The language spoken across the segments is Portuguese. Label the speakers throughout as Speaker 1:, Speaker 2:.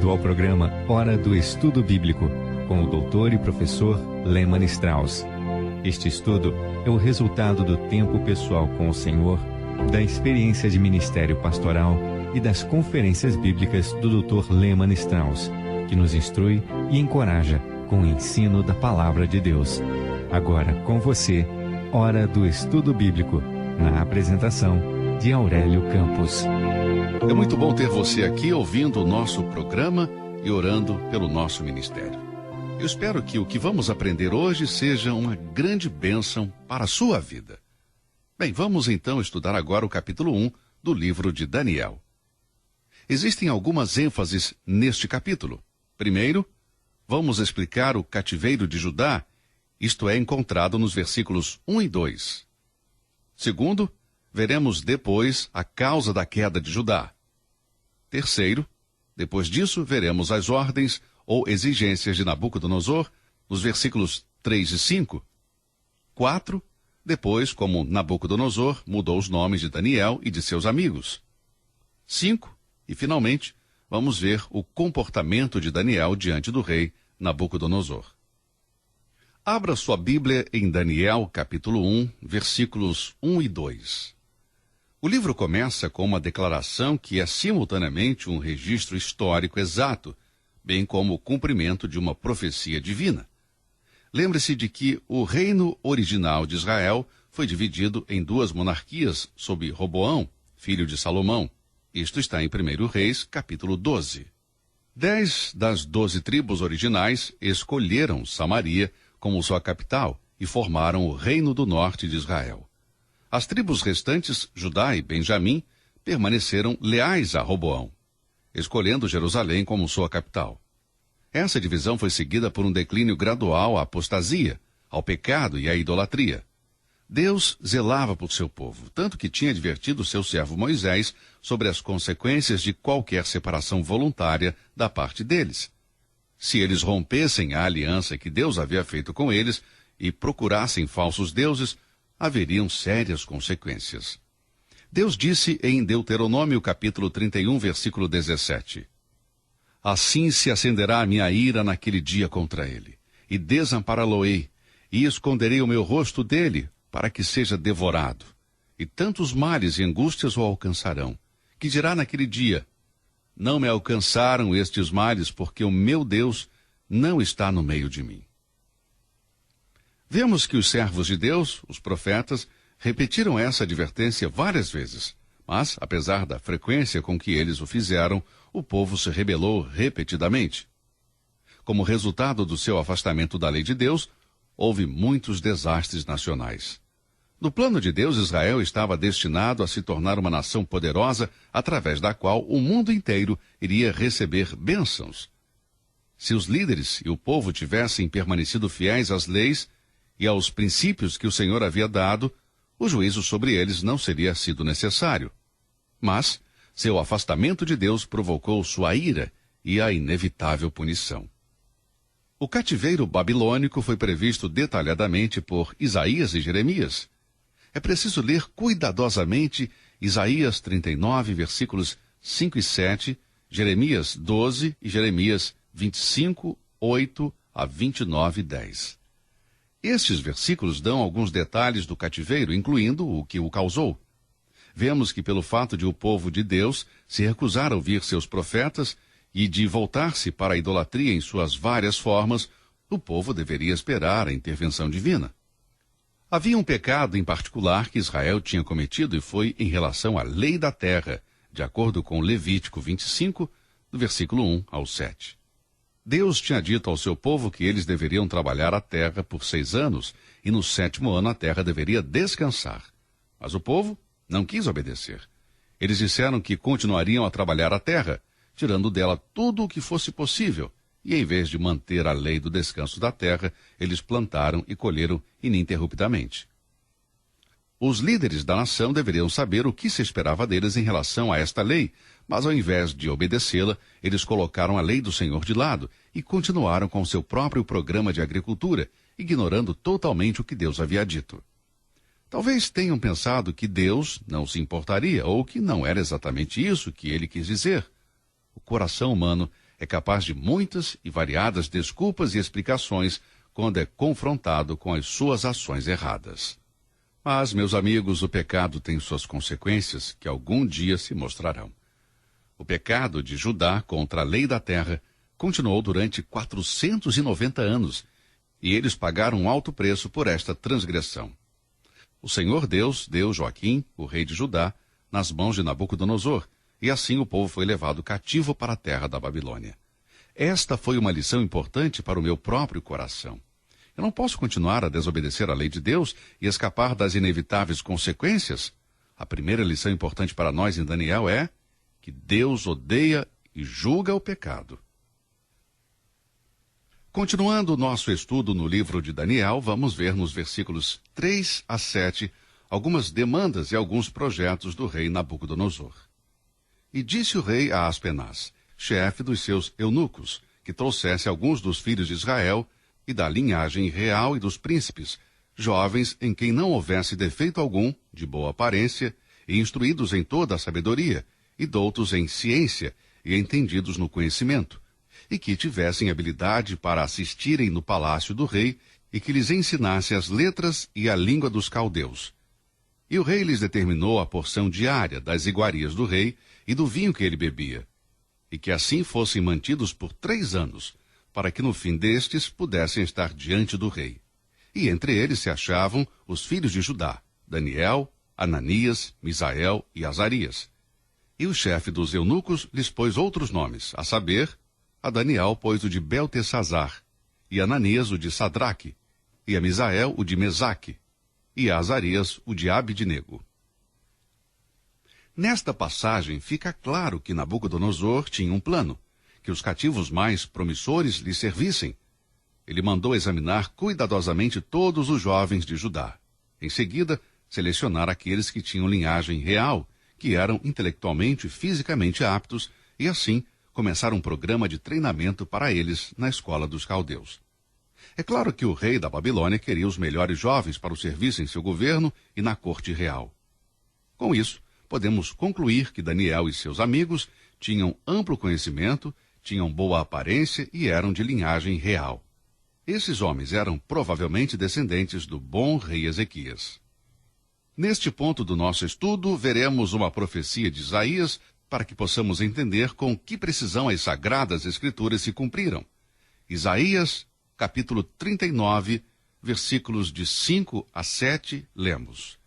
Speaker 1: bem-vindo ao programa Hora do Estudo Bíblico, com o doutor e professor Lehmann Strauss. Este estudo é o resultado do tempo pessoal com o Senhor, da experiência de ministério pastoral e das conferências bíblicas do Dr. Lehmann Strauss, que nos instrui e encoraja com o ensino da Palavra de Deus. Agora com você, Hora do Estudo Bíblico, na apresentação de Aurélio Campos.
Speaker 2: É muito bom ter você aqui ouvindo o nosso programa e orando pelo nosso ministério. Eu espero que o que vamos aprender hoje seja uma grande bênção para a sua vida. Bem, vamos então estudar agora o capítulo 1 do livro de Daniel. Existem algumas ênfases neste capítulo. Primeiro, vamos explicar o cativeiro de Judá, isto é, encontrado nos versículos 1 e 2. Segundo, veremos depois a causa da queda de Judá. Terceiro, depois disso, veremos as ordens ou exigências de Nabucodonosor, nos versículos 3 e 5. 4, depois, como Nabucodonosor mudou os nomes de Daniel e de seus amigos. 5, e finalmente, vamos ver o comportamento de Daniel diante do rei Nabucodonosor. Abra sua Bíblia em Daniel, capítulo 1, versículos 1 e 2. O livro começa com uma declaração que é simultaneamente um registro histórico exato, bem como o cumprimento de uma profecia divina. Lembre-se de que o reino original de Israel foi dividido em duas monarquias sob Roboão, filho de Salomão. Isto está em 1 Reis, capítulo 12. 10 das 12 tribos originais escolheram Samaria como sua capital e formaram o reino do norte de Israel. As tribos restantes, Judá e Benjamim, permaneceram leais a Roboão, escolhendo Jerusalém como sua capital. Essa divisão foi seguida por um declínio gradual à apostasia, ao pecado e à idolatria. Deus zelava por seu povo, tanto que tinha advertido seu servo Moisés sobre as consequências de qualquer separação voluntária da parte deles. Se eles rompessem a aliança que Deus havia feito com eles e procurassem falsos deuses, haveriam sérias consequências. Deus disse em Deuteronômio capítulo 31, versículo 17: Assim se acenderá a minha ira naquele dia contra ele, e desampará-lo-ei, e esconderei o meu rosto dele, para que seja devorado. E tantos males e angústias o alcançarão, que dirá naquele dia: Não me alcançaram estes males, porque o meu Deus não está no meio de mim. Vemos que os servos de Deus, os profetas, repetiram essa advertência várias vezes, mas, apesar da frequência com que eles o fizeram, o povo se rebelou repetidamente. Como resultado do seu afastamento da lei de Deus, houve muitos desastres nacionais. No plano de Deus, Israel estava destinado a se tornar uma nação poderosa, através da qual o mundo inteiro iria receber bênçãos. Se os líderes e o povo tivessem permanecido fiéis às leis e aos princípios que o Senhor havia dado, o juízo sobre eles não seria sido necessário. Mas seu afastamento de Deus provocou sua ira e a inevitável punição. O cativeiro babilônico foi previsto detalhadamente por Isaías e Jeremias. É preciso ler cuidadosamente Isaías 39, versículos 5 e 7, Jeremias 12 e Jeremias 25, 8 a 29, 10. Estes versículos dão alguns detalhes do cativeiro, incluindo o que o causou. Vemos que pelo fato de o povo de Deus se recusar a ouvir seus profetas e de voltar-se para a idolatria em suas várias formas, o povo deveria esperar a intervenção divina. Havia um pecado em particular que Israel tinha cometido e foi em relação à lei da terra, de acordo com Levítico 25, do versículo 1 ao 7. Deus tinha dito ao seu povo que eles deveriam trabalhar a terra por 6 anos, e no 7º ano a terra deveria descansar. Mas o povo não quis obedecer. Eles disseram que continuariam a trabalhar a terra, tirando dela tudo o que fosse possível, e em vez de manter a lei do descanso da terra, eles plantaram e colheram ininterruptamente. Os líderes da nação deveriam saber o que se esperava deles em relação a esta lei, mas ao invés de obedecê-la, eles colocaram a lei do Senhor de lado e continuaram com seu próprio programa de agricultura, ignorando totalmente o que Deus havia dito. Talvez tenham pensado que Deus não se importaria, ou que não era exatamente isso que ele quis dizer. O coração humano é capaz de muitas e variadas desculpas e explicações quando é confrontado com as suas ações erradas. Mas, meus amigos, o pecado tem suas consequências que algum dia se mostrarão. O pecado de Judá contra a lei da terra continuou durante 490 anos, e eles pagaram um alto preço por esta transgressão. O Senhor Deus deu Joaquim, o rei de Judá, nas mãos de Nabucodonosor, e assim o povo foi levado cativo para a terra da Babilônia. Esta foi uma lição importante para o meu próprio coração. Eu não posso continuar a desobedecer a lei de Deus e escapar das inevitáveis consequências. A primeira lição importante para nós em Daniel é que Deus odeia e julga o pecado. Continuando o nosso estudo no livro de Daniel, vamos ver nos versículos 3 a 7 algumas demandas e alguns projetos do rei Nabucodonosor. E disse o rei a Aspenaz, chefe dos seus eunucos, que trouxesse alguns dos filhos de Israel e da linhagem real e dos príncipes, jovens em quem não houvesse defeito algum, de boa aparência, e instruídos em toda a sabedoria, e doutos em ciência, e entendidos no conhecimento, e que tivessem habilidade para assistirem no palácio do rei, e que lhes ensinasse as letras e a língua dos caldeus. E o rei lhes determinou a porção diária das iguarias do rei e do vinho que ele bebia, e que assim fossem mantidos por 3 anos, para que no fim destes pudessem estar diante do rei. E entre eles se achavam os filhos de Judá, Daniel, Ananias, Misael e Azarias. E o chefe dos eunucos lhes pôs outros nomes, a saber, a Daniel pôs o de Beltesazar, e a Ananias o de Sadraque, e a Misael o de Mesaque, e a Azarias o de Abidnego. Nesta passagem fica claro que Nabucodonosor tinha um plano, que os cativos mais promissores lhe servissem. Ele mandou examinar cuidadosamente todos os jovens de Judá. Em seguida, selecionar aqueles que tinham linhagem real, que eram intelectualmente e fisicamente aptos, e assim começar um programa de treinamento para eles na escola dos caldeus. É claro que o rei da Babilônia queria os melhores jovens para o serviço em seu governo e na corte real. Com isso, podemos concluir que Daniel e seus amigos tinham amplo conhecimento, tinham boa aparência e eram de linhagem real. Esses homens eram provavelmente descendentes do bom rei Ezequias. Neste ponto do nosso estudo, veremos uma profecia de Isaías para que possamos entender com que precisão as Sagradas Escrituras se cumpriram. Isaías, capítulo 39, versículos de 5 a 7, lemos.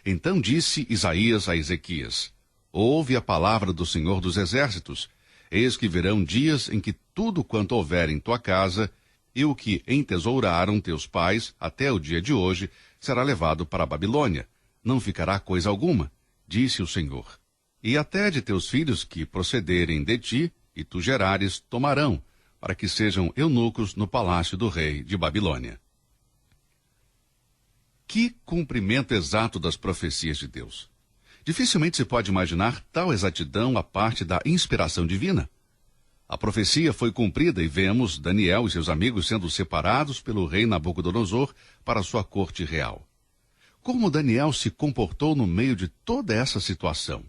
Speaker 2: Então disse Isaías a Ezequias, ouve a palavra do Senhor dos Exércitos, eis que virão dias em que tudo quanto houver em tua casa, e o que entesouraram teus pais até o dia de hoje, será levado para a Babilônia. Não ficará coisa alguma, disse o Senhor. E até de teus filhos que procederem de ti, e tu gerares, tomarão, para que sejam eunucos no palácio do rei de Babilônia. Que cumprimento exato das profecias de Deus! Dificilmente se pode imaginar tal exatidão à parte da inspiração divina. A profecia foi cumprida e vemos Daniel e seus amigos sendo separados pelo rei Nabucodonosor para sua corte real. Como Daniel se comportou no meio de toda essa situação?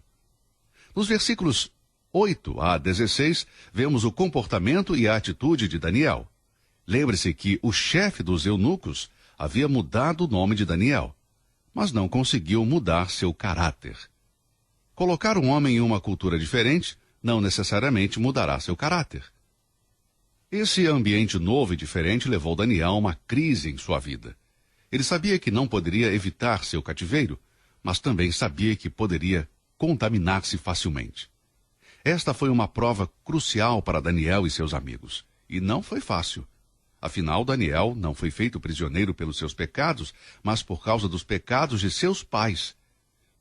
Speaker 2: Nos versículos 8 a 16, vemos o comportamento e a atitude de Daniel. Lembre-se que o chefe dos eunucos havia mudado o nome de Daniel, mas não conseguiu mudar seu caráter. Colocar um homem em uma cultura diferente não necessariamente mudará seu caráter. Esse ambiente novo e diferente levou Daniel a uma crise em sua vida. Ele sabia que não poderia evitar seu cativeiro, mas também sabia que poderia contaminar-se facilmente. Esta foi uma prova crucial para Daniel e seus amigos, e não foi fácil. Afinal, Daniel não foi feito prisioneiro pelos seus pecados, mas por causa dos pecados de seus pais.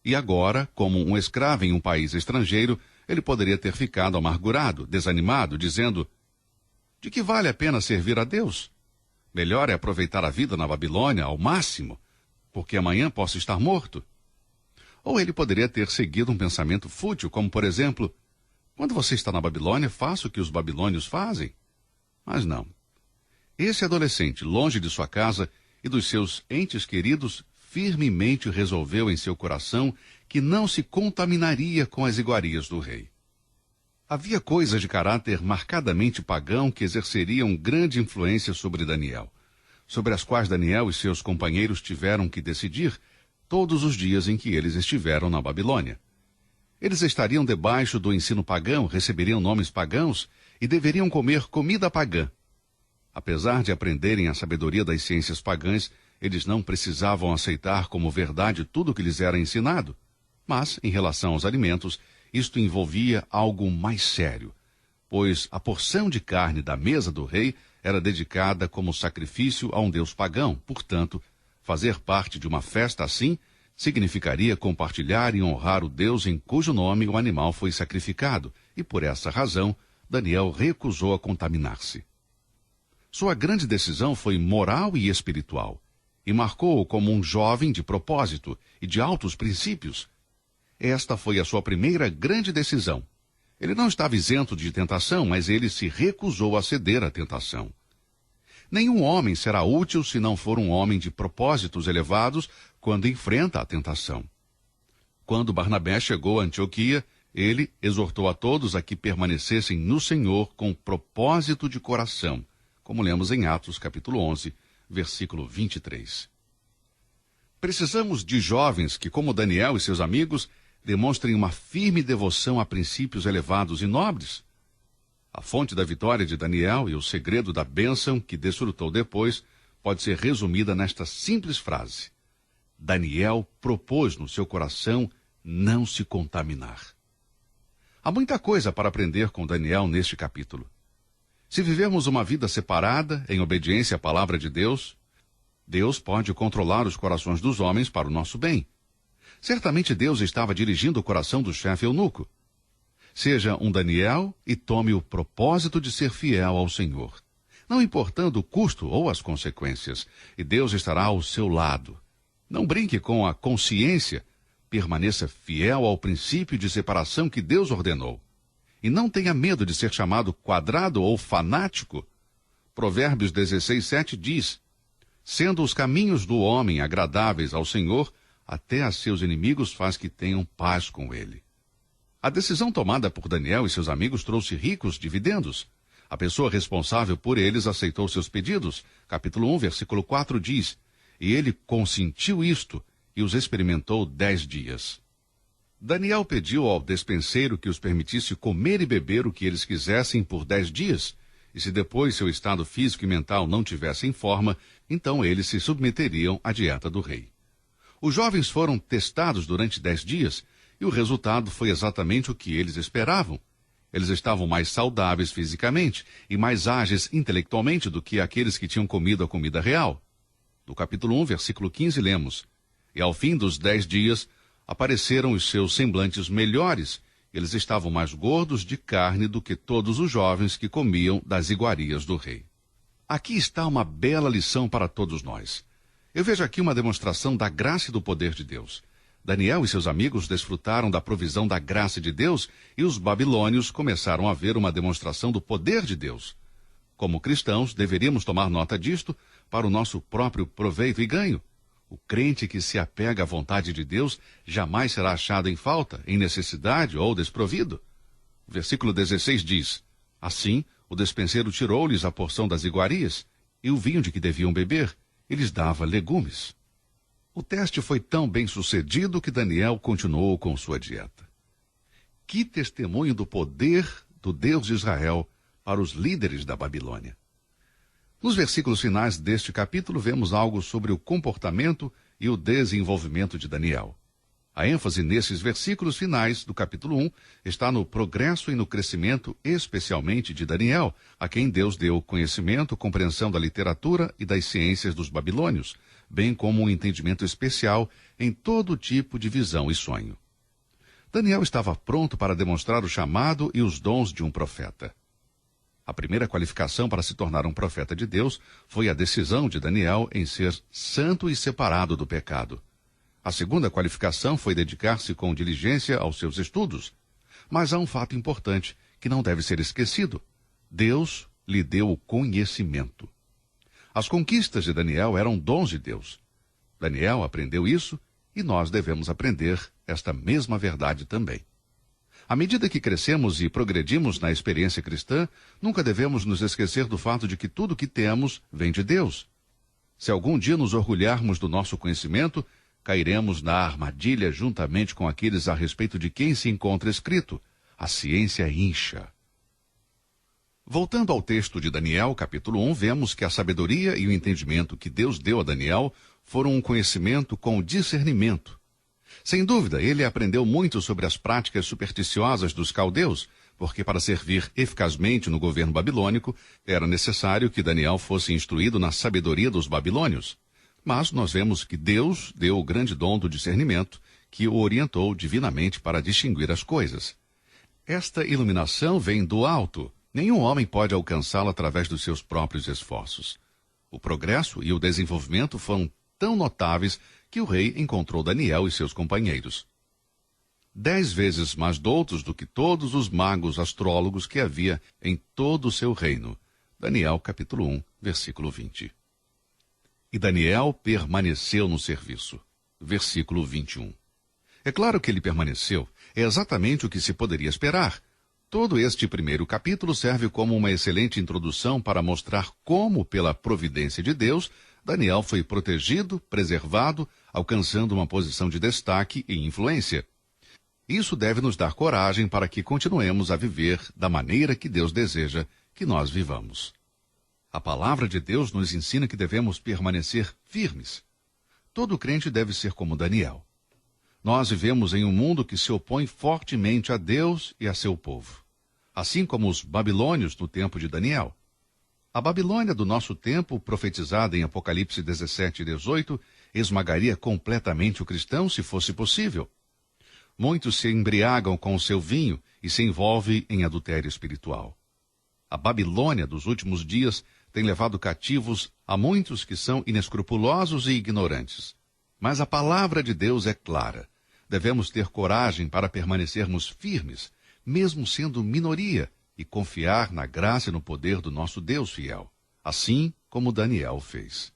Speaker 2: E agora, como um escravo em um país estrangeiro, ele poderia ter ficado amargurado, desanimado, dizendo: de que vale a pena servir a Deus? Melhor é aproveitar a vida na Babilônia ao máximo, porque amanhã posso estar morto. Ou ele poderia ter seguido um pensamento fútil, como por exemplo, quando você está na Babilônia, faça o que os babilônios fazem. Mas não. Esse adolescente, longe de sua casa e dos seus entes queridos, firmemente resolveu em seu coração que não se contaminaria com as iguarias do rei. Havia coisas de caráter marcadamente pagão que exerceriam grande influência sobre Daniel, sobre as quais Daniel e seus companheiros tiveram que decidir todos os dias em que eles estiveram na Babilônia. Eles estariam debaixo do ensino pagão, receberiam nomes pagãos e deveriam comer comida pagã. Apesar de aprenderem a sabedoria das ciências pagãs, eles não precisavam aceitar como verdade tudo o que lhes era ensinado. Mas, em relação aos alimentos, isto envolvia algo mais sério, pois a porção de carne da mesa do rei era dedicada como sacrifício a um deus pagão. Portanto, fazer parte de uma festa assim significaria compartilhar e honrar o Deus em cujo nome o animal foi sacrificado, e por essa razão, Daniel recusou a contaminar-se. Sua grande decisão foi moral e espiritual, e marcou-o como um jovem de propósito e de altos princípios. Esta foi a sua primeira grande decisão. Ele não estava isento de tentação, mas ele se recusou a ceder à tentação. Nenhum homem será útil se não for um homem de propósitos elevados quando enfrenta a tentação. Quando Barnabé chegou a Antioquia, ele exortou a todos a que permanecessem no Senhor com propósito de coração, como lemos em Atos capítulo 11, versículo 23. Precisamos de jovens que, como Daniel e seus amigos, demonstrem uma firme devoção a princípios elevados e nobres. A fonte da vitória de Daniel e o segredo da bênção que desfrutou depois pode ser resumida nesta simples frase: Daniel propôs no seu coração não se contaminar. Há muita coisa para aprender com Daniel neste capítulo. Se vivemos uma vida separada, em obediência à palavra de Deus, Deus pode controlar os corações dos homens para o nosso bem. Certamente Deus estava dirigindo o coração do chefe eunuco. Seja um Daniel e tome o propósito de ser fiel ao Senhor, não importando o custo ou as consequências, e Deus estará ao seu lado. Não brinque com a consciência, permaneça fiel ao princípio de separação que Deus ordenou. E não tenha medo de ser chamado quadrado ou fanático. Provérbios 16:7 diz: sendo os caminhos do homem agradáveis ao Senhor, até a seus inimigos faz que tenham paz com ele. A decisão tomada por Daniel e seus amigos trouxe ricos dividendos. A pessoa responsável por eles aceitou seus pedidos. Capítulo 1, versículo 4 diz: e ele consentiu isto e os experimentou 10 dias. Daniel pediu ao despenseiro que os permitisse comer e beber o que eles quisessem por 10 dias, e se depois seu estado físico e mental não tivesse em forma, então eles se submeteriam à dieta do rei. Os jovens foram testados durante 10 dias, e o resultado foi exatamente o que eles esperavam. Eles estavam mais saudáveis fisicamente e mais ágeis intelectualmente do que aqueles que tinham comido a comida real. No capítulo 1, versículo 15, lemos: e ao fim dos 10 dias, apareceram os seus semblantes melhores. Eles estavam mais gordos de carne do que todos os jovens que comiam das iguarias do rei. Aqui está uma bela lição para todos nós. Eu vejo aqui uma demonstração da graça e do poder de Deus. Daniel e seus amigos desfrutaram da provisão da graça de Deus e os babilônios começaram a ver uma demonstração do poder de Deus. Como cristãos, deveríamos tomar nota disto para o nosso próprio proveito e ganho. O crente que se apega à vontade de Deus jamais será achado em falta, em necessidade ou desprovido. O versículo 16 diz: assim, o despenseiro tirou-lhes a porção das iguarias e o vinho de que deviam beber, e lhes dava legumes. O teste foi tão bem sucedido que Daniel continuou com sua dieta. Que testemunho do poder do Deus de Israel para os líderes da Babilônia. Nos versículos finais deste capítulo, vemos algo sobre o comportamento e o desenvolvimento de Daniel. A ênfase nesses versículos finais do capítulo 1 está no progresso e no crescimento, especialmente de Daniel, a quem Deus deu conhecimento, compreensão da literatura e das ciências dos babilônios, bem como um entendimento especial em todo tipo de visão e sonho. Daniel estava pronto para demonstrar o chamado e os dons de um profeta. A primeira qualificação para se tornar um profeta de Deus foi a decisão de Daniel em ser santo e separado do pecado. A segunda qualificação foi dedicar-se com diligência aos seus estudos. Mas há um fato importante que não deve ser esquecido. Deus lhe deu o conhecimento. As conquistas de Daniel eram dons de Deus. Daniel aprendeu isso e nós devemos aprender esta mesma verdade também. À medida que crescemos e progredimos na experiência cristã, nunca devemos nos esquecer do fato de que tudo o que temos vem de Deus. Se algum dia nos orgulharmos do nosso conhecimento, cairemos na armadilha juntamente com aqueles a respeito de quem se encontra escrito: a ciência incha. Voltando ao texto de Daniel, capítulo 1, vemos que a sabedoria e o entendimento que Deus deu a Daniel foram um conhecimento com discernimento. Sem dúvida, ele aprendeu muito sobre as práticas supersticiosas dos caldeus, porque para servir eficazmente no governo babilônico, era necessário que Daniel fosse instruído na sabedoria dos babilônios. Mas nós vemos que Deus deu o grande dom do discernimento, que o orientou divinamente para distinguir as coisas. Esta iluminação vem do alto. Nenhum homem pode alcançá-la através dos seus próprios esforços. O progresso e o desenvolvimento foram tão notáveis que o rei encontrou Daniel e seus companheiros 10 vezes mais doutos do que todos os magos astrólogos que havia em todo o seu reino. Daniel, capítulo 1, versículo 20. E Daniel permaneceu no serviço. Versículo 21. É claro que ele permaneceu. É exatamente o que se poderia esperar. Todo este primeiro capítulo serve como uma excelente introdução para mostrar como, pela providência de Deus, Daniel foi protegido, preservado, alcançando uma posição de destaque e influência. Isso deve nos dar coragem para que continuemos a viver da maneira que Deus deseja que nós vivamos. A palavra de Deus nos ensina que devemos permanecer firmes. Todo crente deve ser como Daniel. Nós vivemos em um mundo que se opõe fortemente a Deus e a seu povo, assim como os babilônios no tempo de Daniel. A Babilônia do nosso tempo, profetizada em Apocalipse 17 e 18, esmagaria completamente o cristão se fosse possível. Muitos se embriagam com o seu vinho e se envolvem em adultério espiritual. A Babilônia dos últimos dias tem levado cativos a muitos que são inescrupulosos e ignorantes. Mas a palavra de Deus é clara. Devemos ter coragem para permanecermos firmes, mesmo sendo minoria, e confiar na graça e no poder do nosso Deus fiel, assim como Daniel fez.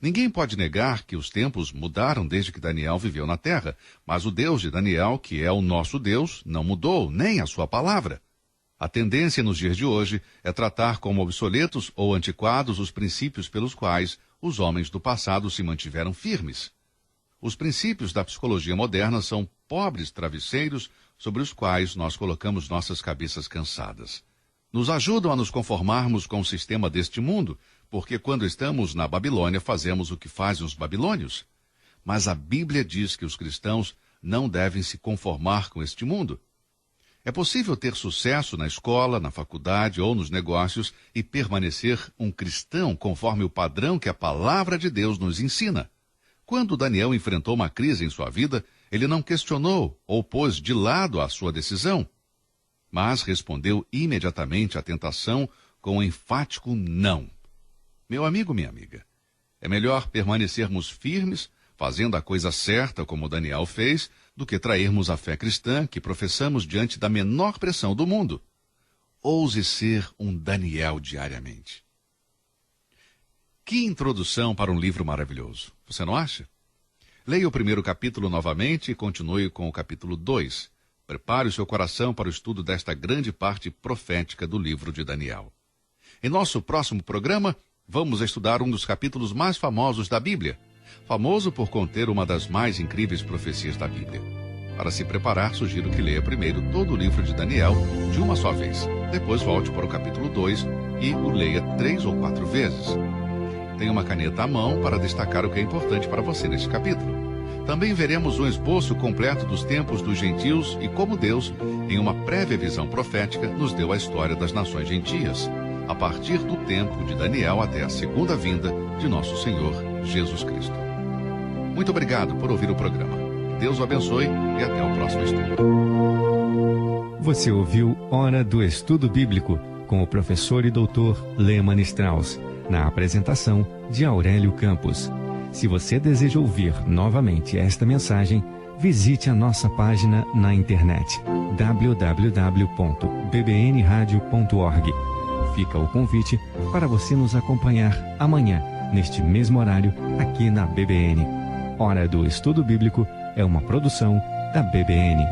Speaker 2: Ninguém pode negar que os tempos mudaram desde que Daniel viveu na terra, mas o Deus de Daniel, que é o nosso Deus, não mudou, nem a sua palavra. A tendência nos dias de hoje é tratar como obsoletos ou antiquados os princípios pelos quais os homens do passado se mantiveram firmes. Os princípios da psicologia moderna são pobres travesseiros sobre os quais nós colocamos nossas cabeças cansadas. Nos ajudam a nos conformarmos com o sistema deste mundo, porque quando estamos na Babilônia fazemos o que fazem os babilônios. Mas a Bíblia diz que os cristãos não devem se conformar com este mundo. É possível ter sucesso na escola, na faculdade ou nos negócios e permanecer um cristão conforme o padrão que a palavra de Deus nos ensina. Quando Daniel enfrentou uma crise em sua vida, ele não questionou ou pôs de lado a sua decisão, mas respondeu imediatamente à tentação com um enfático não. Meu amigo, minha amiga, é melhor permanecermos firmes, fazendo a coisa certa como Daniel fez, do que trairmos a fé cristã que professamos diante da menor pressão do mundo. Ouse ser um Daniel diariamente. Que introdução para um livro maravilhoso, você não acha? Leia o primeiro capítulo novamente e continue com o capítulo 2. Prepare o seu coração para o estudo desta grande parte profética do livro de Daniel. Em nosso próximo programa, vamos estudar um dos capítulos mais famosos da Bíblia, famoso por conter uma das mais incríveis profecias da Bíblia. Para se preparar, sugiro que leia primeiro todo o livro de Daniel de uma só vez. Depois volte para o capítulo 2 e o leia 3 ou 4 vezes. Tenha uma caneta à mão para destacar o que é importante para você neste capítulo. Também veremos um esboço completo dos tempos dos gentios e como Deus, em uma prévia visão profética, nos deu a história das nações gentias, a partir do tempo de Daniel até a segunda vinda de nosso Senhor Jesus Cristo. Muito obrigado por ouvir o programa. Deus o abençoe e até o próximo estudo.
Speaker 1: Você ouviu Hora do Estudo Bíblico com o professor e doutor Lehmann Strauss, na apresentação de Aurélio Campos. Se você deseja ouvir novamente esta mensagem, visite a nossa página na internet www.bbnradio.org. Fica o convite para você nos acompanhar amanhã, neste mesmo horário, aqui na BBN. Hora do Estudo Bíblico é uma produção da BBN.